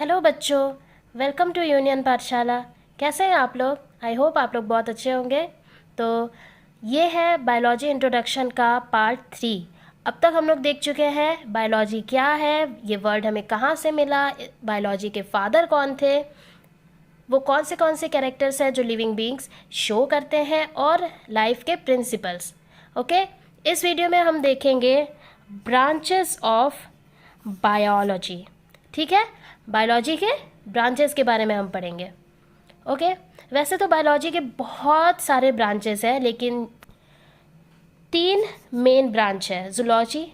Hello बच्चों, welcome to union पाठशाला। कैसे हैं आप लोग? आई होप आप लोग बहुत अच्छे होंगे। तो ये है बायोलॉजी इंट्रोडक्शन का पार्ट 3। अब तक हम लोग देख चुके हैं बायोलॉजी क्या है, ये वर्ड हमें कहाँ से मिला, बायोलॉजी के फादर कौन थे, वो कौन से कैरेक्टर्स हैं जो लिविंग बीइंग्स शो करते हैं, और लाइफ के प्रिंसिपल्स। ओके, इस वीडियो में हम देखेंगे ब्रांचेस ऑफ बायोलॉजी। ठीक है, बायोलॉजी के ब्रांचेस के बारे में हम पढ़ेंगे। ओके, वैसे तो बायोलॉजी के बहुत सारे ब्रांचेस हैं, लेकिन 3 मेन ब्रांच है, जूलॉजी,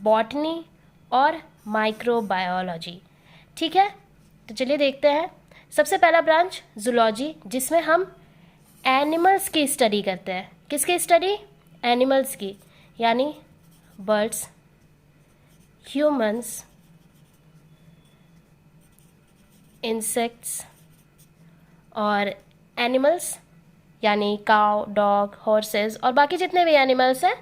बॉटनी और माइक्रोबायोलॉजी। ठीक है, तो चलिए देखते हैं। सबसे पहला ब्रांच जूलॉजी, जिसमें हम एनिमल्स की स्टडी करते हैं। किसकी स्टडी? एनिमल्स की, यानी बर्ड्स, ह्यूमंस, इंसेक्ट्स और एनिमल्स यानी काउ, डॉग, हॉर्सेस और बाकी जितने भी एनिमल्स हैं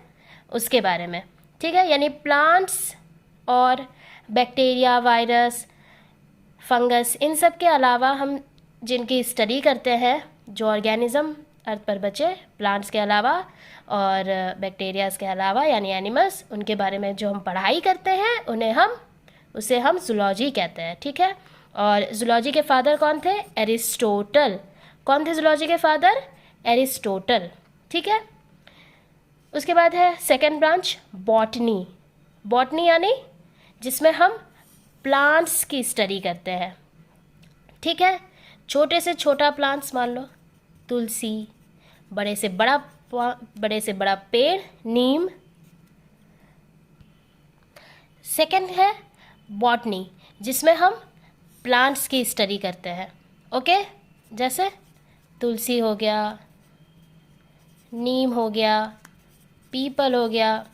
उसके बारे में। ठीक है, यानी प्लांट्स और बैक्टीरिया, वायरस, फंगस, इन सब के अलावा हम जिनकी स्टडी करते हैं, जो ऑर्गेनिज्म अर्थ पर बचे प्लांट्स के अलावा और बैक्टीरियाज के अलावा यानी एनिमल्स, उनके बारे में जो हम पढ़ाई करते हैं उसे हम जूलॉजी कहते हैं। ठीक है, और जूलॉजी के फादर कौन थे? एरिस्टोटल। कौन थे जूलॉजी के फादर? एरिस्टोटल। ठीक है, उसके बाद है सेकेंड ब्रांच बॉटनी। बॉटनी यानी जिसमें हम प्लांट्स की स्टडी करते हैं। ठीक है, छोटे से छोटा प्लांट्स, मान लो तुलसी, बड़े से बड़ा पेड़ नीम। सेकेंड है बॉटनी, जिसमें हम प्लांट्स की स्टडी करते हैं। ओके, जैसे तुलसी हो गया, नीम हो गया, पीपल हो गया,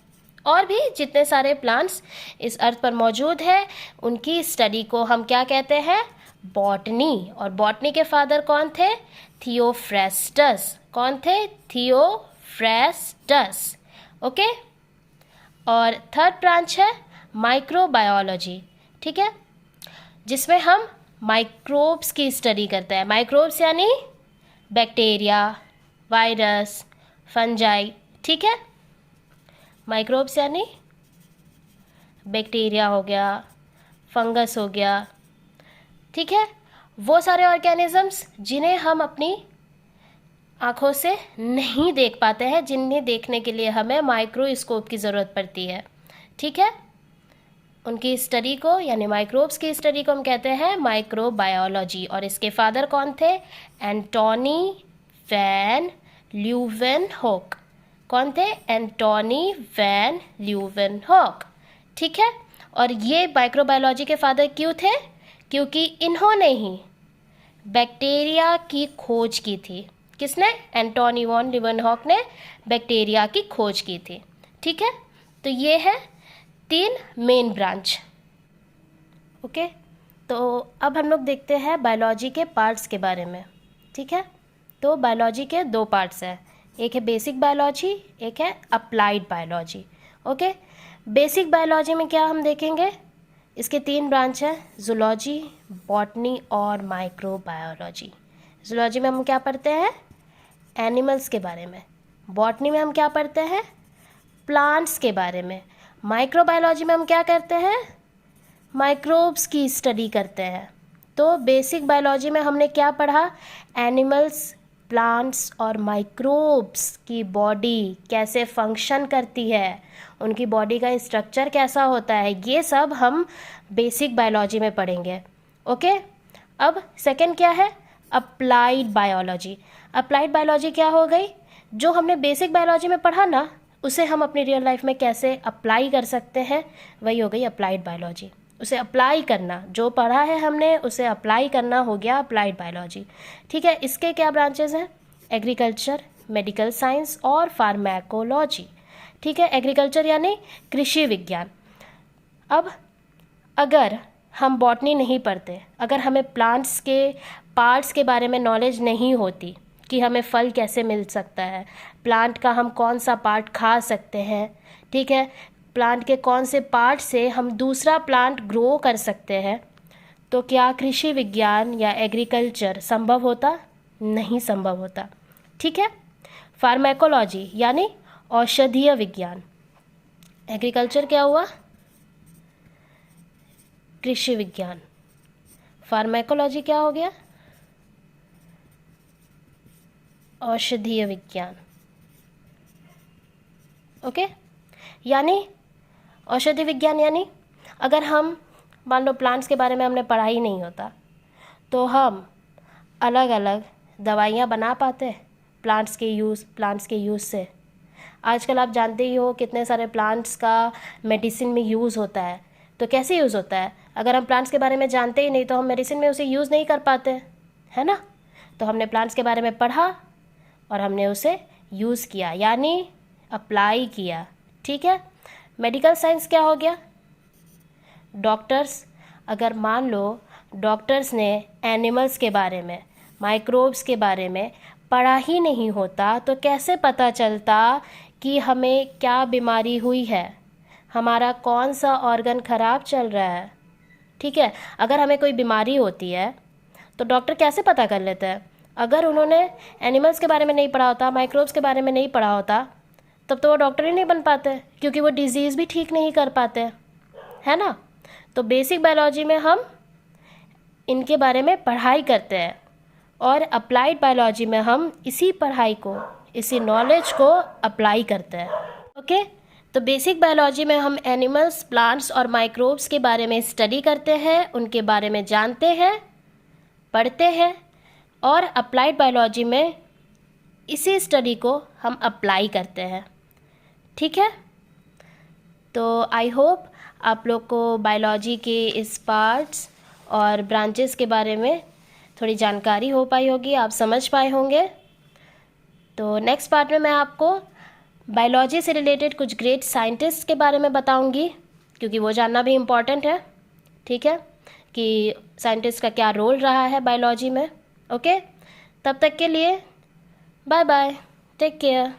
और भी जितने सारे प्लांट्स इस अर्थ पर मौजूद है, उनकी स्टडी को हम क्या कहते हैं? बॉटनी। और बॉटनी के फादर कौन थे? थियोफ्रेस्टस। कौन थे? थियोफ्रेस्टस। ओके, और थर्ड ब्रांच है माइक्रोबायोलॉजी। ठीक है, जिसमें हम माइक्रोब्स की स्टडी करते हैं। माइक्रोब्स यानी बैक्टीरिया, वायरस, फंजाई। ठीक है, माइक्रोब्स यानी बैक्टीरिया हो गया, फंगस हो गया। ठीक है, वो सारे ऑर्गेनिजम्स जिन्हें हम अपनी आँखों से नहीं देख पाते हैं, जिन्हें देखने के लिए हमें माइक्रोस्कोप की ज़रूरत पड़ती है। ठीक है, उनकी स्टडी को यानी माइक्रोब्स की स्टडी को हम कहते हैं माइक्रोबायोलॉजी। और इसके फादर कौन थे? Antonie van Leeuwenhoek. कौन थे? Antonie van Leeuwenhoek. ठीक है, और ये माइक्रोबायोलॉजी के फादर क्यों थे? क्योंकि इन्होंने ही बैक्टीरिया की खोज की थी। किसने? एंटोनी वॉन ल्यूवेनहॉक ने बैक्टीरिया की खोज की थी। ठीक है, तो ये है 3 मेन ब्रांच। ओके, तो अब हम लोग देखते हैं बायोलॉजी के पार्ट्स के बारे में। ठीक है, तो बायोलॉजी के 2 पार्ट्स हैं, एक है बेसिक बायोलॉजी, एक है applied biology. Okay, basic biology में क्या हम देखेंगे? इसके 3 ब्रांच हैं, जूलॉजी, बॉटनी और माइक्रोबायोलॉजी। जूलॉजी में हम क्या पढ़ते हैं? एनिमल्स के बारे में। बॉटनी में हम क्या पढ़ते हैं? प्लांट्स के बारे में। माइक्रोबायोलॉजी में हम क्या करते हैं? माइक्रोब्स की स्टडी करते हैं। तो बेसिक बायोलॉजी में हमने क्या पढ़ा? एनिमल्स, प्लांट्स और माइक्रोब्स की बॉडी कैसे फंक्शन करती है, उनकी बॉडी का स्ट्रक्चर कैसा होता है, ये सब हम बेसिक बायोलॉजी में पढ़ेंगे। ओके, अब सेकंड क्या है? Applied biology. अप्लाइड बायोलॉजी क्या हो गई? जो हमने बेसिक बायोलॉजी में पढ़ा ना, उसे हम अपनी रियल लाइफ में कैसे अप्लाई कर सकते हैं, वही हो गई अप्लाइड बायोलॉजी। उसे अप्लाई करना, जो पढ़ा है हमने उसे अप्लाई करना हो गया अप्लाइड बायोलॉजी। ठीक है, इसके क्या ब्रांचेस हैं? एग्रीकल्चर, मेडिकल साइंस और फार्माकोलॉजी। ठीक है, एग्रीकल्चर यानी कृषि विज्ञान। अब अगर हम बॉटनी नहीं पढ़ते, अगर हमें प्लांट्स के पार्ट्स के बारे में नॉलेज नहीं होती कि हमें फल कैसे मिल सकता है, प्लांट का हम कौन सा पार्ट खा सकते हैं, ठीक है, प्लांट के कौन से पार्ट से हम दूसरा प्लांट ग्रो कर सकते हैं, तो क्या कृषि विज्ञान या एग्रीकल्चर संभव होता? नहीं संभव होता। ठीक है। फार्मेकोलॉजी यानी औषधीय विज्ञान, एग्रीकल्चर क्या हुआ? कृषि विज्ञान। फार्मेकोलॉजी क्या हो गया? औषधीय विज्ञान। ओके, यानी औषधि विज्ञान यानी अगर हम मान लो प्लांट्स के बारे में हमने पढ़ा ही नहीं होता तो हम अलग अलग दवाइयाँ बना पाते प्लांट्स के यूज़ से। आजकल आप जानते ही हो कितने सारे प्लांट्स का मेडिसिन में यूज़ होता है। तो कैसे यूज़ होता है? अगर हम प्लांट्स के बारे में जानते ही नहीं तो हम मेडिसिन में उसे यूज़ नहीं कर पाते, है ना। तो हमने प्लांट्स के बारे में पढ़ा और हमने उसे यूज़ किया, यानी अप्लाई किया। ठीक है। मेडिकल साइंस क्या हो गया? डॉक्टर्स, अगर मान लो डॉक्टर्स ने एनिमल्स के बारे में, माइक्रोब्स के बारे में पढ़ा ही नहीं होता तो कैसे पता चलता कि हमें क्या बीमारी हुई है, हमारा कौन सा ऑर्गन ख़राब चल रहा है। ठीक है। अगर हमें कोई बीमारी होती है तो डॉक्टर कैसे पता कर लेते हैं? अगर उन्होंने एनिमल्स के बारे में नहीं पढ़ा होता, माइक्रोब्स के बारे में नहीं पढ़ा होता, तब तो वो डॉक्टर ही नहीं बन पाते, क्योंकि वो डिजीज़ भी ठीक नहीं कर पाते, है ना। तो बेसिक बायोलॉजी में हम इनके बारे में पढ़ाई करते हैं और अप्लाइड बायोलॉजी में हम इसी पढ़ाई को, इसी नॉलेज को अप्लाई करते हैं। ओके। तो बेसिक बायोलॉजी में हम एनिमल्स, प्लांट्स और माइक्रोब्स के बारे में स्टडी करते हैं, उनके बारे में जानते हैं, पढ़ते हैं, और अप्लाइड बायोलॉजी में इसी स्टडी को हम अप्लाई करते हैं। ठीक है। तो आई होप आप लोग को बायोलॉजी के इस पार्ट्स और ब्रांचेस के बारे में थोड़ी जानकारी हो पाई होगी, आप समझ पाए होंगे। तो नेक्स्ट पार्ट में मैं आपको बायोलॉजी से रिलेटेड कुछ ग्रेट साइंटिस्ट के बारे में बताऊंगी, क्योंकि वो जानना भी इम्पॉर्टेंट है। ठीक है, कि साइंटिस्ट का क्या रोल रहा है बायोलॉजी में। ओके, तब तक के लिए बाय बाय, टेक केयर।